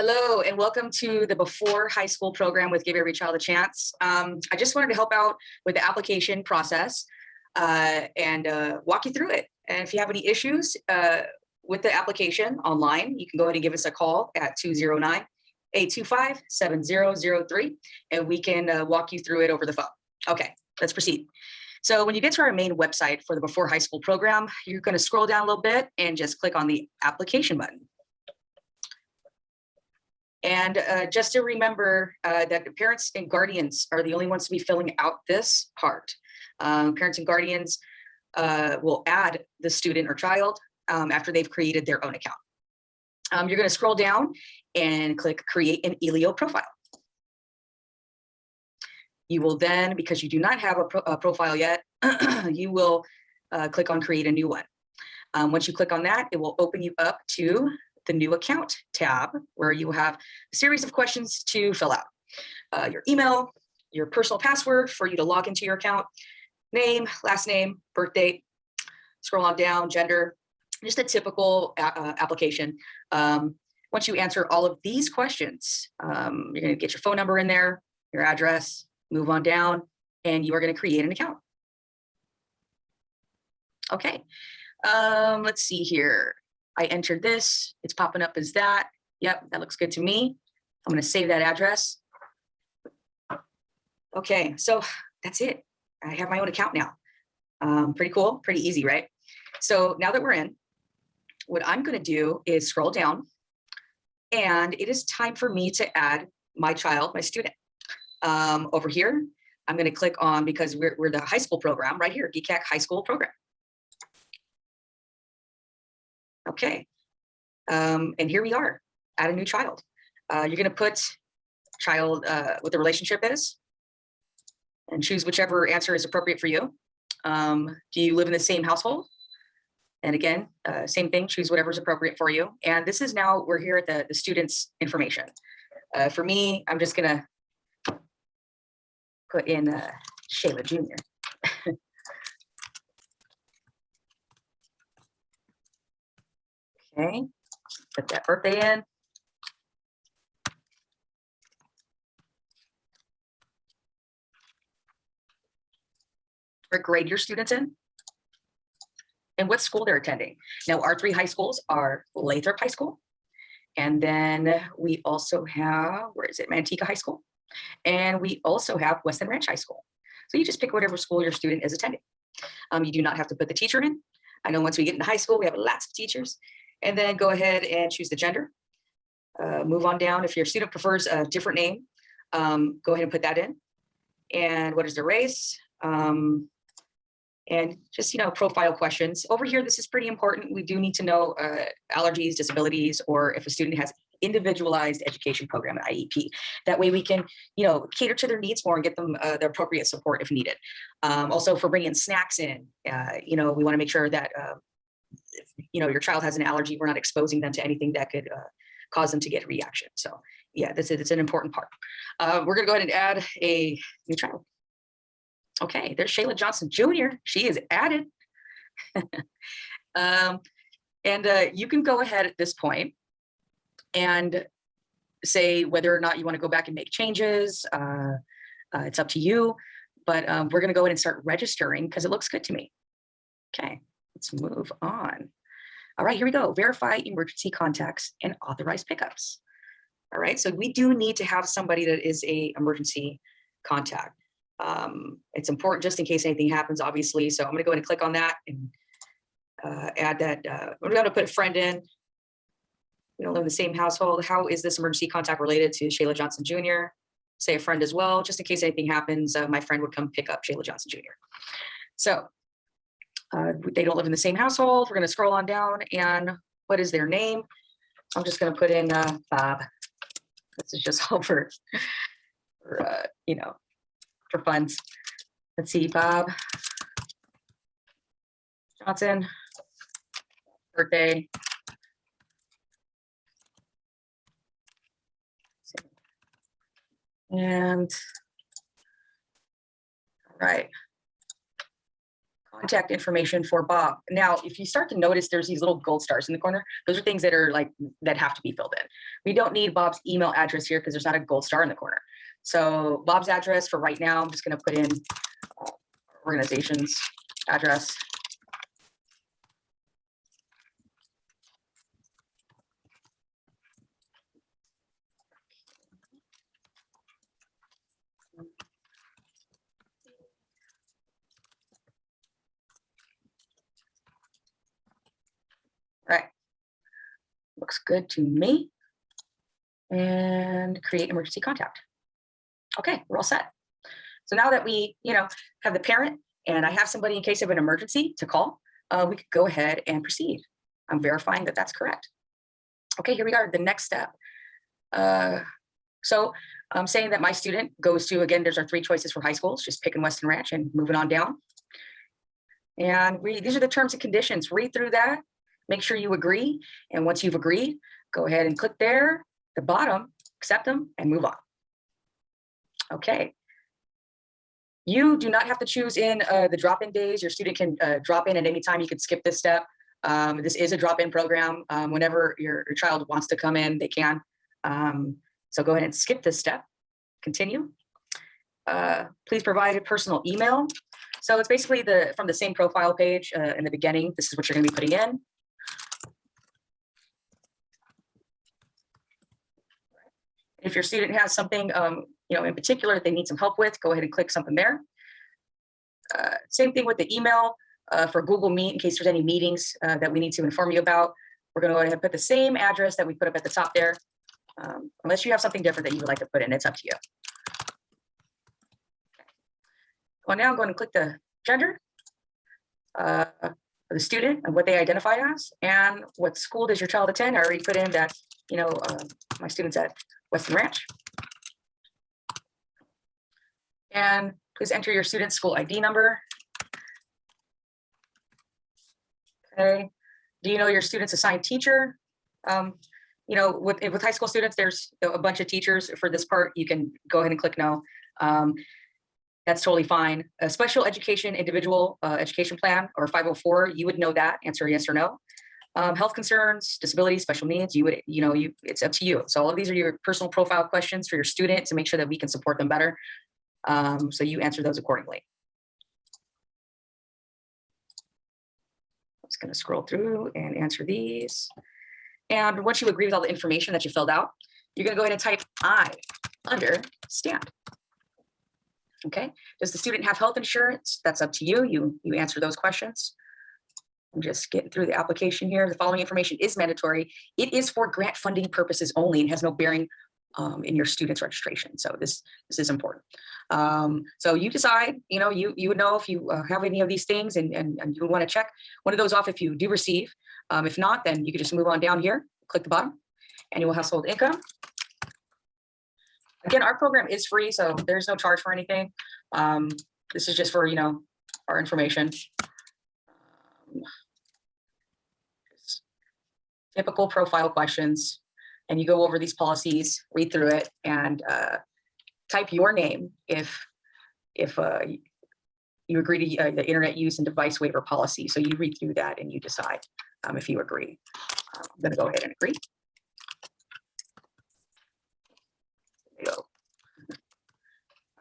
Hello, and welcome to the Before High School program with Give Every Child a Chance. I just wanted to help out with the application process and walk you through it. And if you have any issues with the application online, you can go ahead and give us a call at 209-825-7003, and we can walk you through it over the phone. Okay, let's proceed. So when you get to our main website for the Before High School program, you're going to scroll down a little bit and just click on the application button. And just to remember that the parents and guardians are the only ones to be filling out this part. Parents and guardians will add the student or child after they've created their own account. You're going to scroll down and click Create an ELEO profile. You will then, because you do not have a profile yet, you will click on Create a New One. Once you click on that, it will open you up to the New Account tab, where you have a series of questions to fill out. Your email, your personal password for you to log into your account, name, last name, birth date, scroll on down, gender, just a typical application. Once you answer all of these questions, you're going to get your phone number in there, your address, move on down, and you are going to create an account. Okay, let's see here. I entered this, it's popping up as that. Yep, that looks good to me. I'm going to save that address. Okay, so that's it. I have my own account now. Pretty cool, pretty easy, right? So now that we're in, what I'm going to do is scroll down, and it is time for me to add my child, my student. Over here, I'm going to click on, because we're the high school program right here, GECAC high school program. Okay, and here we are, add a new child. You're going to put child what the relationship is, and choose whichever answer is appropriate for you. Do you live in the same household? And again, same thing, choose whatever is appropriate for you. And this is now, we're here at the student's information. For me, I'm just going to put in Shayla Jr. Okay, put that birthday in. What grade your students in, and what school they're attending. Now, our three high schools are Lathrop High School, and then we also have, where is it, Manteca High School, and we also have Weston Ranch High School. So you just pick whatever school your student is attending. You do not have to put the teacher in. I know once we get into high school, we have lots of teachers. And then go ahead and choose the gender. Move on down. If your student prefers a different name, go ahead and put that in. And what is their race? And just, profile questions. Over here, this is pretty important. We do need to know allergies, disabilities, or if a student has individualized education program, an IEP. That way we can, cater to their needs more and get them the appropriate support if needed. Also, for bringing snacks in, we want to make sure that if, your child has an allergy, we're not exposing them to anything that could cause them to get a reaction. So yeah, it's an important part. We're going to go ahead and add a new child. Okay, there's Shayla Johnson Jr. She is added. You can go ahead at this point and say whether or not you want to go back and make changes. It's up to you, but we're going to go ahead and start registering because it looks good to me. Okay, let's move on. All right, here we go. Verify emergency contacts and authorize pickups. All right, so we do need to have somebody that is a emergency contact. It's important just in case anything happens, obviously. So I'm going to go ahead and click on that and add that. We're going to put a friend in. We don't live in the same household. How is this emergency contact related to Shayla Johnson Jr.? Say a friend as well, just in case anything happens. My friend would come pick up Shayla Johnson Jr. So they don't live in the same household. We're going to scroll on down, and what is their name? I'm just going to put in Bob. This is just all for funds. Let's see, Bob Johnson, birthday. And all right, Contact information for Bob. Now, if you start to notice there's these little gold stars in the corner, those are things that are like, that have to be filled in. We don't need Bob's email address here because there's not a gold star in the corner. So Bob's address for right now, I'm just going to put in organization's address. All right, looks good to me. And create emergency contact. Okay, we're all set. So now that we, have the parent and I have somebody in case of an emergency to call, we could go ahead and proceed. I'm verifying that that's correct. Okay, here we are, the next step. So I'm saying that my student goes to, again, there's our 3 choices for high schools, just picking Weston Ranch and moving on down. And these are the terms and conditions. Read through that, make sure you agree. And once you've agreed, go ahead and click there, the bottom, accept them and move on. Okay. You do not have to choose in the drop-in days. Your student can drop in at any time. You can skip this step. This is a drop-in program. Whenever your child wants to come in, they can. So go ahead and skip this step. Continue. Please provide a personal email. So it's basically from the same profile page in the beginning. This is what you're going to be putting in. If your student has something, in particular that they need some help with, go ahead and click something there. Same thing with the email for Google Meet, in case there's any meetings that we need to inform you about. We're going to go ahead and put the same address that we put up at the top there, unless you have something different that you would like to put in. It's up to you. Well, now I'm going to click the gender of the student and what they identify as, and what school does your child attend. I already put in that, my student's at Weston Ranch. And please enter your student's school ID number. Okay. Do you know your student's assigned teacher? With high school students, there's a bunch of teachers. For this part, you can go ahead and click no. That's totally fine. A special education individual education plan or 504, you would know that, answer yes or no. Health concerns, disabilities, special needs, it's up to you. So all of these are your personal profile questions for your student to make sure that we can support them better. So you answer those accordingly. I'm just going to scroll through and answer these. And once you agree with all the information that you filled out, you're going to go ahead and type I understand. Okay. Does the student have health insurance? That's up to you. You answer those questions. I'm just getting through the application here. The following information is mandatory. It is for grant funding purposes only and has no bearing in your student's registration. So this is important. So you decide, you would know if you have any of these things and you want to check one of those off if you do receive. If not, then you can just move on down here, click the bottom, annual household income. Again, our program is free, so there's no charge for anything. This is just for, our information. Typical profile questions, and you go over these policies, read through it, and type your name if you agree to the internet use and device waiver policy. So you read through that and you decide if you agree. I'm going to go ahead and agree. There you go.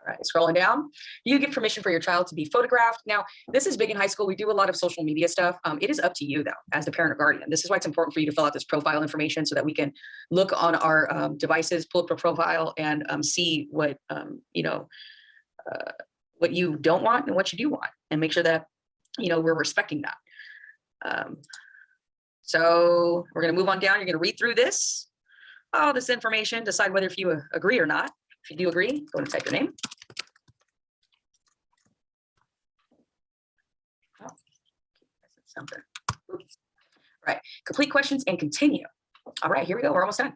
All right, scrolling down. You give permission for your child to be photographed. Now, this is big in high school. We do a lot of social media stuff. It is up to you, though, as the parent or guardian. This is why it's important for you to fill out this profile information so that we can look on our devices, pull up a profile, and see what, what you don't want and what you do want, and make sure that, we're respecting that. So we're going to move on down. You're going to read through all this information, decide whether if you agree or not. If you do agree, go and type your name. Oh, something. Oops. Right. Complete questions and continue. All right, here we go. We're almost done.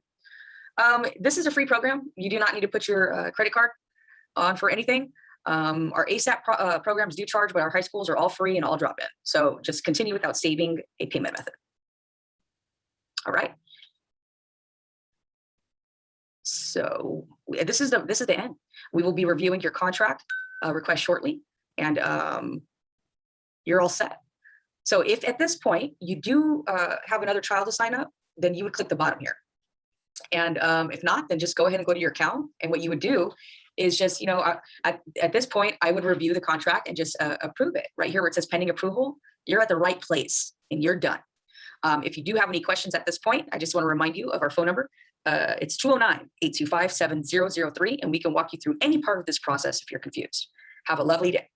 This is a free program. You do not need to put your credit card on for anything. Our ASAP programs do charge, but our high schools are all free and all drop in. So just continue without saving a payment method. All right. So this is the end. We will be reviewing your contract request shortly, and you're all set. So if at this point you do have another child to sign up, then you would click the bottom here. And if not, then just go ahead and go to your account. And what you would do is just, you know, at this point, I would review the contract and just approve it. Right here where it says pending approval, you're at the right place and you're done. If you do have any questions at this point, I just want to remind you of our phone number. It's 209-825-7003, and we can walk you through any part of this process if you're confused. Have a lovely day.